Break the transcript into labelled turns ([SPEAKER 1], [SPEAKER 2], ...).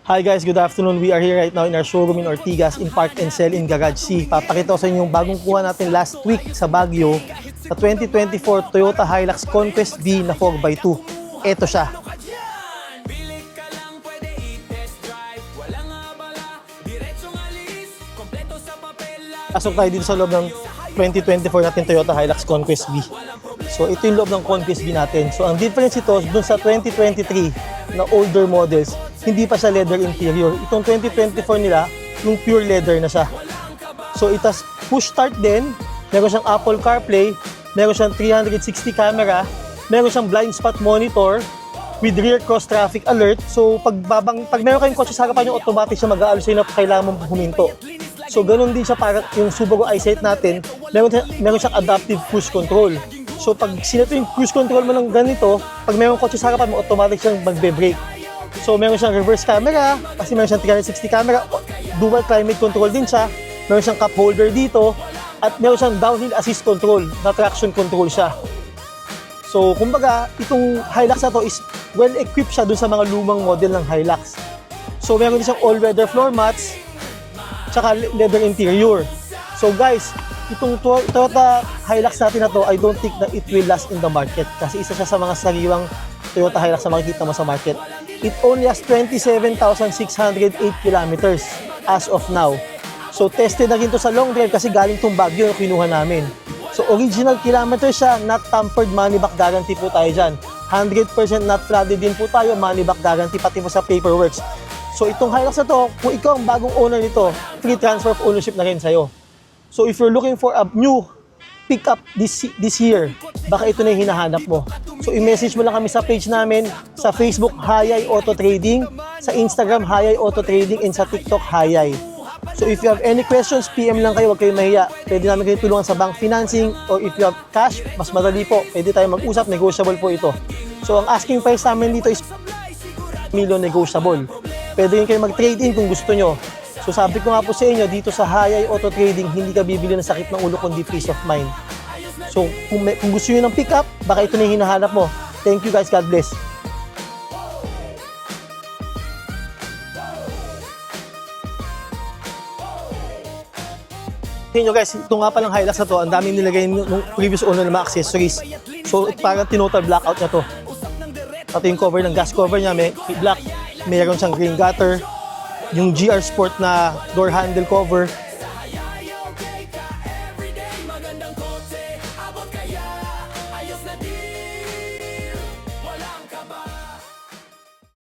[SPEAKER 1] Hi guys, good afternoon. We are here right now in our showroom in Ortigas in Park and Sell in Garage C. Papakita ko sa inyo yung bagong kuha natin last week sa Baguio sa 2024 Toyota Hilux Conquest V na 4x2. Ito siya. Pasok tayo dito sa loob ng 2024 natin Toyota Hilux Conquest V. So ito yung loob ng Conquest V natin. So ang difference ito dun sa 2023 na older models, hindi pa siya leather interior. Itong 2024 nila, yung pure leather na siya. So it has push start din, meron siyang Apple CarPlay, meron siyang 360 camera, meron siyang blind spot monitor with rear cross traffic alert. So pag meron kayong kotse sa harapan, yung automatic siya mag-aalok sa'yo na kailangan mong huminto. So ganun din siya para yung Subaru i8 natin, meron siyang adaptive cruise control. So pag sinato yung cruise control mo ng ganito, pag meron kotse sa harapan mo, automatic siyang magbe-brake. So meron siyang reverse camera, kasi meron siyang 360 camera, dual climate control din siya, meron siyang cup holder dito, at meron siyang downhill assist control, na traction control siya. So kumbaga, itong Hilux na to is well-equipped siya dun sa mga lumang model ng Hilux. So meron din siyang all-weather floor mats, tsaka leather interior. So guys, itong Toyota Hilux natin na to, I don't think that it will last in the market, kasi isa siya sa mga sariwang Toyota Hilux na makikita mo sa market. It only has 27,608 kilometers as of now. So tested na rin to sa long drive kasi galing tong Baguio na kinuha namin. So original kilometers siya, not tampered, money back guarantee po tayo dyan. 100% not flooded din po tayo, money back guarantee pati po sa paperworks. So itong Hilux na to, kung ikaw ang bagong owner nito, free transfer of ownership na rin sa'yo. So if you're looking for a new pickup this year, baka ito na yung hinahanap mo. So i-message mo lang kami sa page namin, sa Facebook, Hayay Auto Trading, sa Instagram, Hayay Auto Trading, and sa TikTok, Hayay. So if you have any questions, PM lang kayo, huwag kayong mahiya. Pwede namin kayo tulungan sa bank financing, or if you have cash, mas madali po. Pwede tayo mag-usap, negotiable po ito. So ang asking price namin dito is million negotiable. Pwede rin kayo mag-trade in kung gusto nyo. So sabi ko nga po sa inyo, dito sa Hayay Auto Trading, hindi ka bibili ng sakit ng ulo kundi peace of mind. So kung gusto nyo ng pick-up, baka ito na yung hinahanap mo. Thank you guys, God bless. Tingnan nyo guys, ito nga palang Hilux na to, ang dami nilagay nung previous owner ng mga accessories. So parang tinotal blackout na to. Pati yung cover ng gas cover niya, may black, mayroon siyang green gutter, yung GR Sport na door handle cover,